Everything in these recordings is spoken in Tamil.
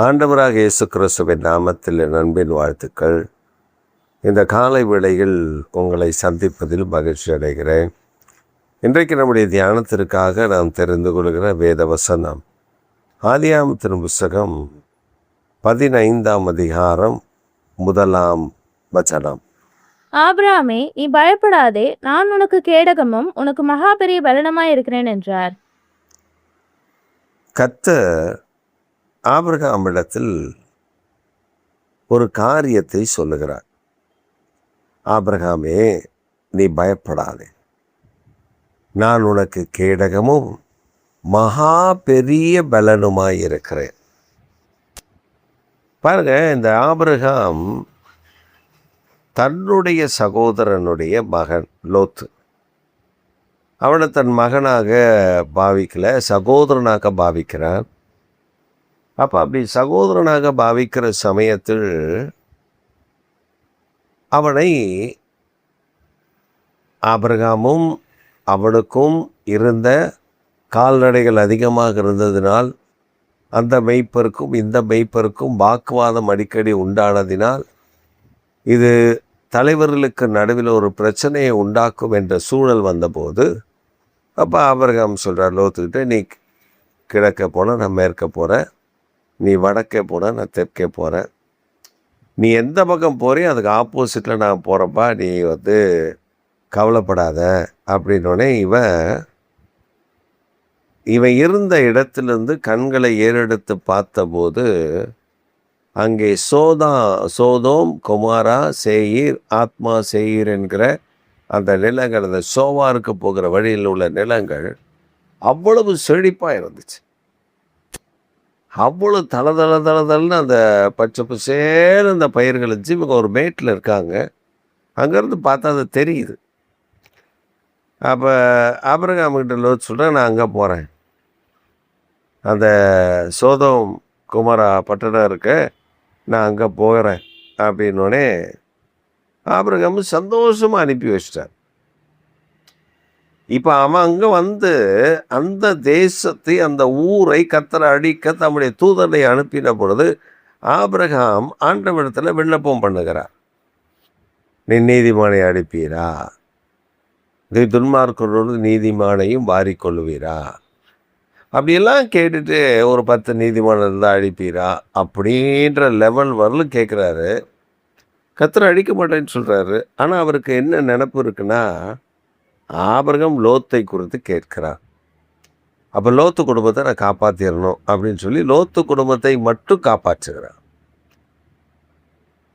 ஆண்டவராக இயேசு கிறிஸ்துவின் நாமத்தில் என் அன்பின் வாழ்த்துக்கள். இந்த காலை வேளையில் உங்களை சந்திப்பதில் மகிழ்ச்சி அடைகிறேன். இன்றைக்கு நம்முடைய தியானத்திற்காக நாம் தெரிந்து கொள்கிற வேத வசனம் ஆதியாகமத்தின் புத்தகம் 15ஆம் அதிகாரம் 1ஆம் வசனம். ஆபிரகாமே, நீ பயப்படாதே, நான் உனக்கு கேடகமும் உனக்கு மகா பெரிய பலனுமாய் இருக்கிறேன் என்றார். கர்த்தர் ஆபிரகாமிடத்தில் ஒரு காரியத்தை சொல்லுகிறார். ஆபிரகாமே, நீ பயப்படாதே, நான் உனக்கு கேடகமும் மகா பெரிய பலனுமாய் இருக்கிறேன். பாருங்க, இந்த ஆபிரகாம் தன்னுடைய சகோதரனுடைய மகன் லோத்து, அவனை தன் மகனாக பாவிக்கல, சகோதரனாக பாவிக்கிறான். அப்போ அப்படி சகோதரனாக பாவிக்கிற சமயத்தில் அவனை ஆபிரகாமும் அவனுக்கும் இருந்த கால்நடைகள் அதிகமாக இருந்ததினால் அந்த மெய்ப்பருக்கும் இந்த மெய்ப்பருக்கும் வாக்குவாதம் அடிக்கடி உண்டானதினால் இது தலைவர்களுக்கு நடுவில் ஒரு பிரச்சனையை உண்டாக்கும் என்ற சூழல் வந்தபோது அப்போ ஆபிரகாம் சொல்கிறார் லோத்துக்கிட்ட, நீ கிழக்க போனால் நான் மேற்க போகிறேன், நீ வடக்கே போனால் நான் தெற்கே போகிறேன், நீ எந்த பக்கம் போறியோ அதுக்கு ஆப்போசிட்டில் நான் போகிறப்பா, நீ கவலைப்படாத அப்படின்னோடனே இவன் இருந்த இடத்திலிருந்து கண்களை ஏறெடுத்து பார்த்தபோது அங்கே சோதோம் கொமாரா சேயீர் ஆத்மா சேயீர் என்கிற அந்த நிலங்கள், அந்த சோவாருக்கு போகிற வழியில் உள்ள நிலங்கள் அவ்வளவு செழிப்பாக இருந்துச்சு. அவ்வளோ தளதளன்னு அந்த பச்சை பசேன்னு அந்த பயிர்கள் இருந்துச்சு. இவங்க ஒரு மேட்டில் இருக்காங்க, அங்கேருந்து பார்த்தா அது தெரியுது. அப்போ ஆபிரகாம்கிட்ட லோத் சொல்கிறேன், நான் அங்கே போகிறேன், அந்த சோதோம் குமாரா பட்டணம் இருக்க, நான் அங்கே போகிறேன் அப்படின்னோடனே ஆபிரகாம் சந்தோஷமாக அனுப்பி வச்சிட்டார். இப்போ அவன் அங்கே அந்த தேசத்தை, அந்த ஊரை கர்த்தரை அடிக்க தம்முடைய தூதரை அனுப்பின பொழுது ஆபிரகாம் ஆண்டவரிடத்தில் விண்ணப்பம் பண்ணுகிறார். நீ நீதிமானை அடிப்பீரா? நீ துன்மார்க்கரோடு நீதிமானையும் வாரிக்கொள்ளுவீரா? அப்படியெல்லாம் கேட்டுட்டு ஒரு 10 நீதிமான் இருந்தால் அழிப்பீரா அப்படின்ற லெவல் வரலும் கேட்குறாரு. கர்த்தரை அழிக்க மாட்டேன்னு சொல்கிறாரு. ஆனால் அவருக்கு என்ன நினப்பு இருக்குன்னா, ஆபிரகாம் லோத்தை குறித்து கேட்கிறார். அப்போ லோத்து குடும்பத்தை நான் காப்பாற்றிடணும் அப்படின்னு சொல்லி லோத்து குடும்பத்தை மட்டும் காப்பாற்றுகிறார்.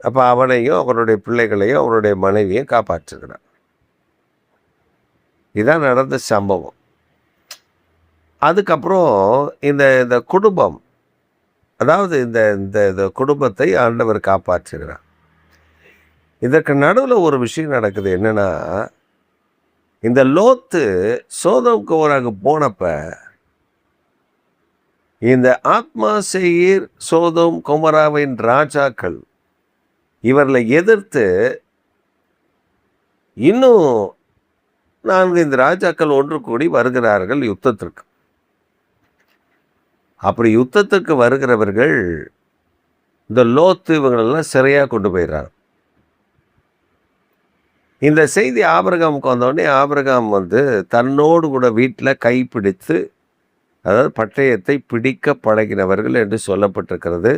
அப்போ அவனையும் அவனுடைய பிள்ளைகளையும் அவனுடைய மனைவியும் காப்பாற்றுகிறார். இதான் நடந்த சம்பவம். அதுக்கப்புறம் இந்த குடும்பம், அதாவது இந்த குடும்பத்தை ஆண்டவர் காப்பாற்றுகிறார். இதற்கு நடுவில் ஒரு விஷயம் நடக்குது. என்னன்னா, இந்த லோத்து சோதோம் குமாராவுக்கு போனப்ப இந்த ஆத்மா சேயீர் சோதோம் குமாராவின் ராஜாக்கள் இவர்களை எதிர்த்து இன்னும் 4-5 ராஜாக்கள் ஒன்று கூடி வருகிறார்கள் யுத்தத்திற்கு. அப்படி யுத்தத்துக்கு வருகிறவர்கள் இந்த லோத்து இவங்களெல்லாம் சிறையாக கொண்டு போயிடுறாங்க. இந்த செய்தி ஆபிரகாமுக்கு வந்தோடனே ஆபிரகாம் தன்னோடு கூட வீட்டில் கைப்பிடித்து, அதாவது பட்டயத்தை பிடிக்க பழகினவர்கள் என்று சொல்லப்பட்டிருக்கிறது.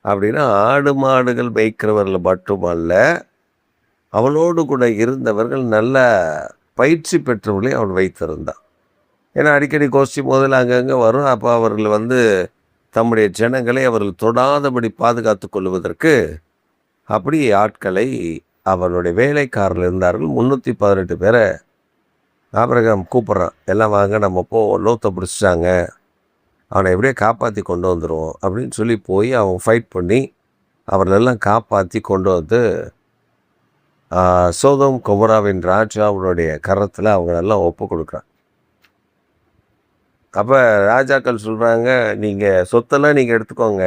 அப்படின்னா ஆடு மாடுகள் மேய்க்கிறவர்கள் மட்டுமல்ல, அவனோடு கூட இருந்தவர்கள் நல்ல பயிற்சி பெற்றவர்களே அவன் வைத்திருந்தான். ஏன்னா அடிக்கடி கோஷ்டி முதல்ல அங்கங்கே வரும். அப்போ அவர்கள் தம்முடைய ஜனங்களை அவர்கள் தொடாதபடி பாதுகாத்து கொள்வதற்கு அப்படி ஆட்களை அவனுடைய வேலைக்காரர்கள் இருந்தார்கள். 318 பேரை ஆபிரகாம் கூப்பிட்றான், எல்லாம் வாங்க நம்ம லோத்தை பிடிச்சிட்டாங்க, அவனை எப்படியே காப்பாற்றி கொண்டு வந்துடுவோம் அப்படின்னு சொல்லி போய் அவன் ஃபைட் பண்ணி அவர்களெல்லாம் காப்பாற்றி கொண்டு சோதோம் கொமோராவின் ராஜாவுடைய கரத்தில் அவங்களெல்லாம் ஒப்பு கொடுக்குறான். அப்போ ராஜாக்கள் சொல்கிறாங்க, நீங்கள் சொத்தெல்லாம் நீங்கள் எடுத்துக்கோங்க,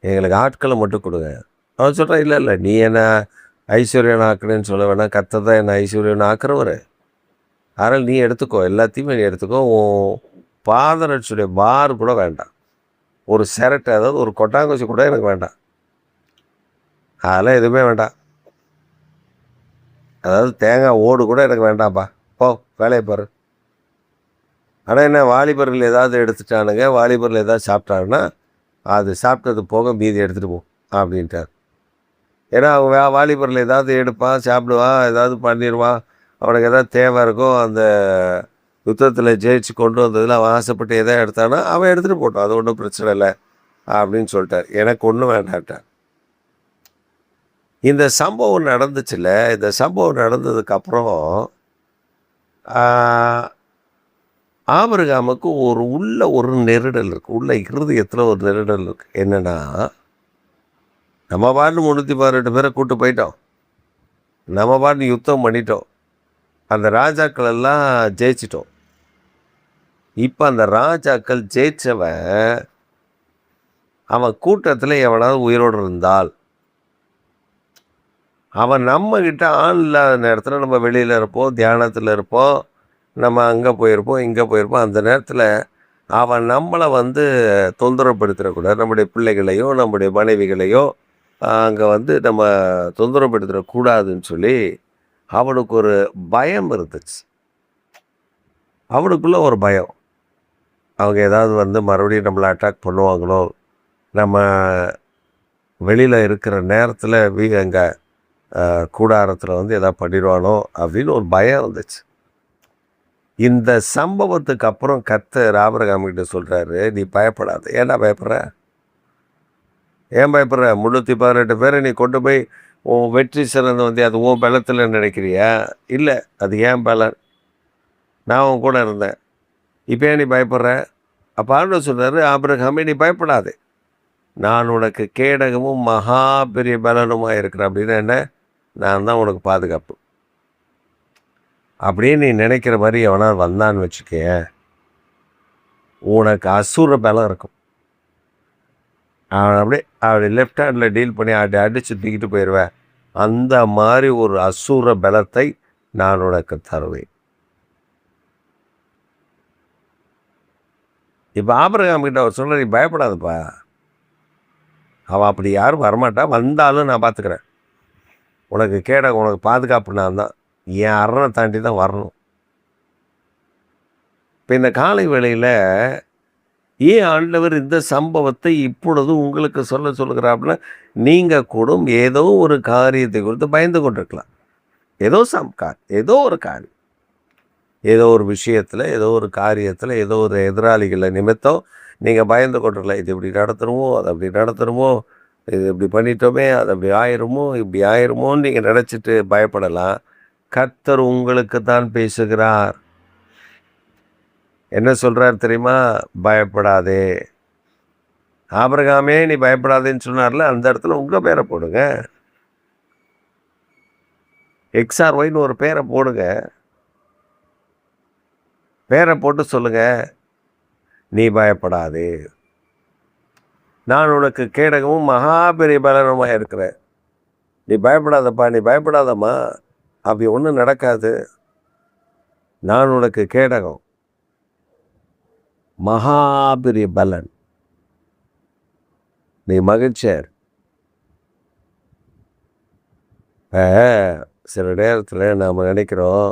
எங்களுக்கு ஆட்களை மட்டும் கொடுங்க. அவன் சொல்கிறான், இல்லை நீ என்ன ஐஸ்வர்யன் ஆக்குறேன்னு சொல்ல வேணாம், கர்த்தர் தான் என்ன ஐஸ்வர்யன் ஆக்குறவர், அதனால் நீ எடுத்துக்கோ, எல்லாத்தையுமே நீ எடுத்துக்கோ, உன் பாதரட்சுடைய பார் கூட வேண்டாம், ஒரு சிரட்டை, அதாவது ஒரு கொட்டாங்குச்சி கூட எனக்கு வேண்டாம். அதெல்லாம் எதுவுமே வேண்டாம். அதாவது தேங்காய் ஓடு கூட எனக்கு வேண்டாம்ப்பா. போ வேலையை பாரு. ஆனால் என்ன, வாலிபர்கள் ஏதாவது எடுத்துட்டானுங்க, வாலிபர்கள் ஏதாவது சாப்பிட்டாங்கன்னா அது சாப்பிட்டது போக மீதி எடுத்துகிட்டு போ அப்படின்ட்டார். ஏன்னா அவன் வாலிபர்கள் ஏதாவது எடுப்பான், சாப்பிடுவான், ஏதாவது பண்ணிடுவான். அவனுக்கு ஏதாவது தேவை இருக்கும், அந்த யுத்தத்தில் ஜெயிச்சு கொண்டு வந்ததில் அவன் ஆசைப்பட்டு எதாவது எடுத்தானா அவன் எடுத்துகிட்டு போட்டான், அது ஒன்றும் பிரச்சனை இல்லை அப்படின்னு சொல்லிட்டார். எனக்கு ஒன்றும் வேண்டான்ட்டார். இந்த சம்பவம் நடந்துச்சுல்ல, இந்த சம்பவம் நடந்ததுக்கப்புறம் ஆபிரகாமுக்கு ஒரு நெருடல் இருக்குது, உள்ள இருதயத்தில் ஒரு நெருடல் இருக்குது. என்னென்னா, நம்ம பாட்டு 318 பேரை கூட்டு போயிட்டோம், நம்ம பாட்டு யுத்தம் பண்ணிட்டோம், அந்த ராஜாக்கள் எல்லாம் ஜெயிச்சிட்டோம். இப்போ அந்த ராஜாக்கள் ஜெயிச்சவன் அவன் கூட்டத்தில் எவனாவது உயிரோடு இருந்தால், அவன் நம்மக்கிட்ட ஆள் இல்லாத நேரத்தில் நம்ம வெளியில் இருப்போம், தியானத்தில் இருப்போம், நம்ம அங்கே போயிருப்போம், இங்கே போயிருப்போம். அந்த நேரத்தில் அவன் நம்மளை தொந்தரவுப்படுத்திடக்கூடாது, நம்முடைய பிள்ளைகளையோ நம்முடைய மனைவிகளையோ அங்கே நம்ம தொந்தரவுப்படுத்திடக்கூடாதுன்னு சொல்லி அவனுக்கு ஒரு பயம் இருந்துச்சு. அவனுக்குள்ள ஒரு பயம், அவங்க ஏதாவது மறுபடியும் நம்மளை அட்டாக் பண்ணுவாங்களோ, நம்ம வெளியில் இருக்கிற நேரத்தில் அங்கே கூடாரத்தில் எதாவது பண்ணிடுவானோ அப்படின்னு ஒரு பயம் இருந்துச்சு. இந்த சம்பவத்துக்கு அப்புறம் கர்த்தர் ஆபிரகாம்கிட்ட சொல்கிறாரு, நீ பயப்படாத. ஏன்டா பயப்படுற? ஏன் பயப்படுற? 318 பேரை நீ கொண்டு போய் உன் வெற்றி சிறந்து அது உன் பலத்தில் நினைக்கிறியா? இல்லை, அது ஏன் பலன். நான் உன் கூட இருந்தேன். இப்போ ஏன் நீ பயப்படுற? அப்போ ஆண்டவர் சொல்கிறாரு, ஆபிரகாமே நீ பயப்படாதே, நான் உனக்கு கேடகமும் மகா பெரிய பலனுமாக இருக்கிறேன். அப்படின்னா என்ன? நான் தான் உனக்கு பாதுகாப்பு. அப்படியே நீ நினைக்கிற மாதிரி எவனால் வந்தான்னு வச்சுக்கேன், உனக்கு அசுர பலம் இருக்கும். அவன் அப்படி லெஃப்ட் ஹேண்டில் டீல் பண்ணி அடித்து தூக்கிட்டு போயிடுவேன். அந்த மாதிரி ஒரு அசுர பலத்தை நான் உனக்கு தருவேன். இப்போ ஆபிரகாம் கிட்ட அவர் சொல்ல, நீ பயப்படாதப்பா, அவன் அப்படி யாரும் வரமாட்டான், வந்தாலும் நான் பார்த்துக்கிறேன், உனக்கு கேடகம், உனக்கு பாதுகாப்பு நான் தான், என் அரணை தாண்டி தான் வரணும். இப்போ இந்த காலை வேளையில் ஏன் ஆண்டவர் இந்த சம்பவத்தை இப்பொழுது உங்களுக்கு சொல்லுகிறாப்புல, நீங்கள் கூட ஏதோ ஒரு காரியத்தை குறித்து பயந்து கொண்டிருக்கலாம். ஏதோ ஏதோ ஒரு காரியம், ஏதோ ஒரு விஷயத்தில், ஏதோ ஒரு காரியத்தில், ஏதோ ஒரு எதிராளிகளை நிமித்தம் நீங்கள் பயந்து கொண்டிருக்கலாம். இது இப்படி நடத்தணுமோ, அது அப்படி நடத்தணுமோ, இது இப்படி பண்ணிட்டோமே, அது அப்படி ஆயிருமோ, இப்படி ஆயிருமோன்னு நீங்கள் நினச்சிட்டு பயப்படலாம். கர்த்தர் உங்களுக்கு தான் பேசுகிறார். என்ன சொல்கிறார் தெரியுமா? பயப்படாதே. ஆபிரகாமே நீ பயப்படாதேன்னு சொன்னார்ல, அந்த இடத்துல உங்கள் பேரை போடுங்க, XRYன்னு ஒரு பேரை போடுங்க, பேரை போட்டு சொல்லுங்க, நீ பயப்படாதே, நான் உனக்கு கேடகமும் மகா பெரிய பலனுமாக இருக்கிறேன். நீ பயப்படாதப்பா, நீ பயப்படாதம்மா, அப்படி ஒன்றும் நடக்காது. நான் உனக்கு கேடகம், மகா பெரிய பலன், நீ மகிழ்ச்சியார். சில நேரத்தில் நாம் நினைக்கிறோம்,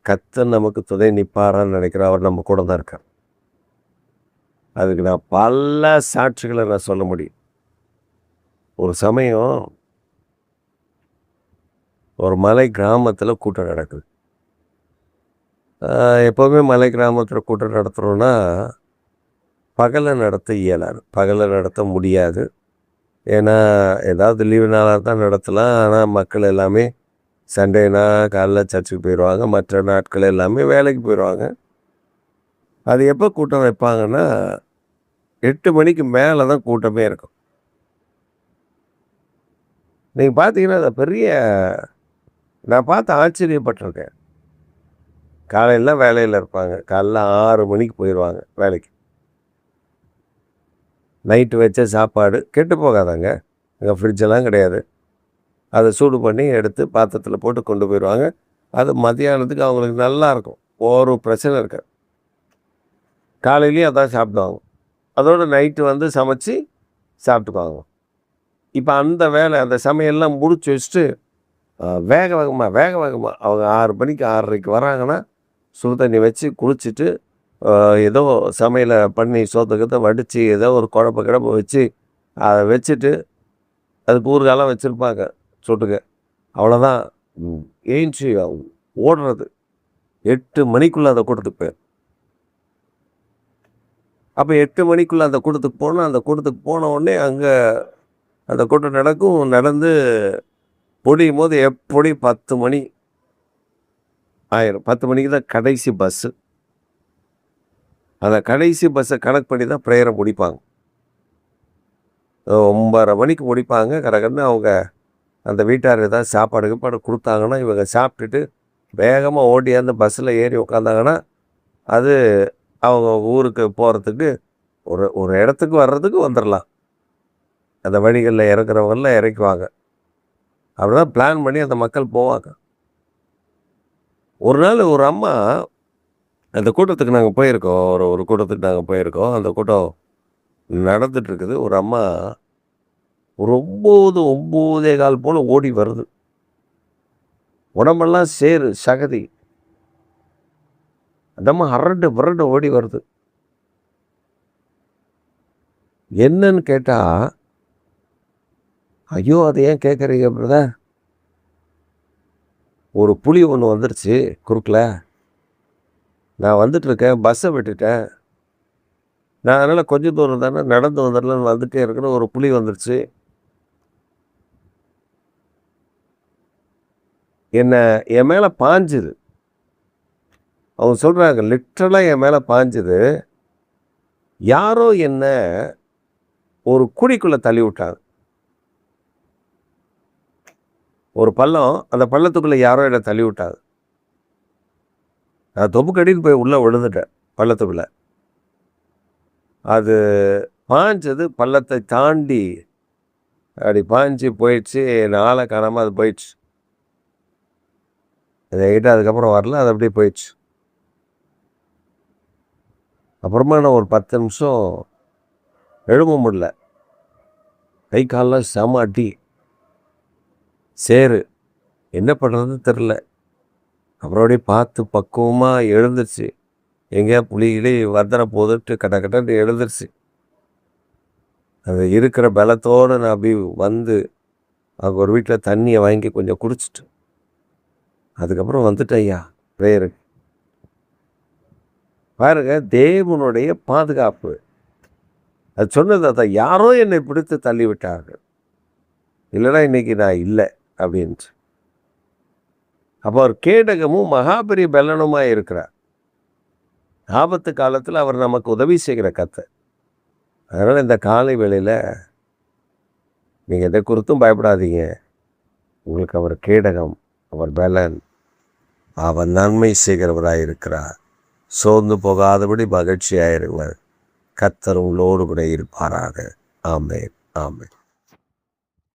கர்த்தர் நமக்கு துணை நிற்பாரான்னு நினைக்கிறோம். அவர் நம்ம கூட தான் இருக்கார். அதுக்கு நான் பல சாட்சிகளை நான் சொல்ல முடியும். ஒரு சமயம் ஒரு மலை கிராமத்தில் கூட்டம் நடக்குது. எப்போவுமே மலை கிராமத்தில் கூட்டம் நடத்துகிறோன்னா பகலில் நடத்த இயலாது, பகலில் நடத்த முடியாது. ஏன்னா ஏதாவது லீவு நாளாக தான் நடத்தலாம். ஆனால் மக்கள் எல்லாமே சண்டேனா காலைல சர்ச்சுக்கு போயிடுவாங்க, மற்ற நாட்கள் எல்லாமே வேலைக்கு போயிடுவாங்க. அது எப்போ கூட்டம் வைப்பாங்கன்னா 8 மணிக்கு மேலே தான் கூட்டமே இருக்கும். நீங்கள் பார்த்தீங்கன்னா அது பெரிய, நான் பார்த்து ஆச்சரியப்பட்டிருக்கேன். காலையில் வேலையில் இருப்பாங்க, காலைல 6 மணிக்கு போயிடுவாங்க வேலைக்கு. நைட்டு வச்ச சாப்பாடு கெட்டு போகாதாங்க, அங்கே ஃப்ரிட்ஜெல்லாம் கிடையாது. அதை சூடு பண்ணி எடுத்து பாத்திரத்தில் போட்டு கொண்டு போயிடுவாங்க. அது மத்தியானத்துக்கு அவங்களுக்கு நல்லாயிருக்கும், ஒரு பிரச்சனை இருக்காது. காலையிலையும் அதான் சாப்பிடுவாங்க. அதோட நைட்டு வந்து சமைச்சு சாப்பிட்டுக்குவாங்க. இப்போ அந்த வேலை அந்த சமையல்லாம் முடிச்சு வச்சுட்டு வேக வேகமாக அவங்க 6 மணிக்கு 6:30க்கு வராங்கன்னா சுடு தண்ணி வச்சு குளிச்சுட்டு ஏதோ சமையலை பண்ணி சோத்துக்கத்தை வடித்து ஏதோ ஒரு குழம்பு வச்சு அதை வச்சுட்டு அதுக்கு ஊறுகாலாம் வச்சுருப்பாங்க சுட்டுக்க. அவ்வளோதான். ஏஞ்சி ஓடுறது 8 மணிக்குள்ளே அந்த கூட்டத்துக்கு போயிடும். அப்போ 8 மணிக்குள்ளே அந்த கூட்டத்துக்கு போனால் அந்த கூட்டத்துக்கு போன உடனே அங்கே அந்த கூட்டம் நடக்கும். நடந்து முடியும் போது எப்படி 10 மணி ஆயிரும். 10 மணிக்கு தான் கடைசி பஸ்ஸு. அந்த கடைசி பஸ்ஸை கணக்கு பண்ணி தான் ப்ரேயரை முடிப்பாங்க. 9:30 மணிக்கு முடிப்பாங்க. கடகடன்னு அவங்க அந்த வீட்டார் ஏதாவது சாப்பாடு கொடுத்தாங்கன்னா இவங்க சாப்பிட்டுட்டு வேகமாக ஓடி அந்த பஸ்ஸில் ஏறி உட்காந்தாங்கன்னா அது அவங்க ஊருக்கு போகிறதுக்கு ஒரு இடத்துக்கு வர்றதுக்கு வந்துடலாம். அந்த வழிகளில் இறக்குறவங்களாம் இறக்குவாங்க. அப்படி தான் பிளான் பண்ணி அந்த மக்கள் போவாங்க. ஒரு நாள் ஒரு அம்மா அந்த கூட்டத்துக்கு நாங்கள் போயிருக்கோம். ஒரு கூட்டத்துக்கு நாங்கள் போயிருக்கோம். அந்த கூட்டம் நடந்துட்டுருக்குது. ஒரு அம்மா ஒரு 9:15 போல் ஓடி வருது. உடம்பெல்லாம் சேரு சகதி. அந்த அம்மா அரண்டு ஓடி வருது. என்னன்னு கேட்டால், ஐயோ அதை ஏன் கேட்குறீங்க பிரதர், ஒரு புலி ஒன்று வந்துருச்சு குறுக்கில், நான் வந்துட்டுருக்கேன், பஸ்ஸை விட்டுட்டேன், நான் அதனால் கொஞ்சம் தூரம் தானே நடந்து வந்துடலான்னு வந்துட்டே இருக்கிறேன், ஒரு புலி வந்துருச்சு, என் மேலே பாஞ்சுது. அவங்க சொல்கிறாங்க லிட்ரலாக என் மேலே பாஞ்சுது. யாரோ என்ன ஒரு குழிக்குள்ளே தள்ளி விட்டாங்க. ஒரு பள்ளம், அந்த பள்ளத்துக்குள்ளே யாரோ என்னை தள்ளி விட்டாங்க. நான் தொப்பு கடின்னு போய் உள்ளே விழுந்துட்டேன் பள்ளத்துக்குள்ளே. அது பாஞ்சது பள்ளத்தை தாண்டி அப்படி பாஞ்சு போயிடுச்சு. நாளை காணாமல் அது போயிடுச்சு. அது என்கிட்ட அதுக்கப்புறம் வரல, அது அப்படியே போயிடுச்சு. அப்புறமா நான் ஒரு 10 நிமிஷம் எழும்ப முடியல. கை காலெலாம் செம அடி, சேரு, என்ன பண்ணுறதுன்னு தெரில. அப்புறம் அப்படியே பார்த்து பக்குவமாக எழுந்துருச்சு. எங்கேயா புலிகளே வந்தன போதுட்டு கட்டன்னு எழுந்துருச்சு. அது இருக்கிற பலத்தோடு நான் அப்படி வந்து அங்கே ஒரு வீட்டில் தண்ணியை வாங்கி கொஞ்சம் குடிச்சிட்டு அதுக்கப்புறம் வந்துட்டேன் ஐயா ப்ரேயருக்கு. பாருங்க, தேவனுடைய பாதுகாப்பு. அது சொன்னது அதான், யாரோ என்னை பிடித்து தள்ளி விட்டார்கள், இல்லைன்னா இன்னைக்கு நான் இல்லை அப்படின்ட்டு. அப்போ அவர் கேடகமும் மகாபெரிய பலனுமாக இருக்கிறார். ஆபத்து காலத்தில் அவர் நமக்கு உதவி செய்கிற கர்த்தர். அதனால் இந்த காலை வேளையில் நீங்கள் எதை குறித்தும் பயப்படாதீங்க. உங்களுக்கு அவர் கேடகம், அவர் பலன், அவர் நன்மை செய்கிறவராக இருக்கிறார். சோர்ந்து போகாதபடி மகிழ்ச்சியாக இருக்கிறார். கர்த்தர் உங்களோடு கூட இருப்பாராக. ஆமென், ஆமென்.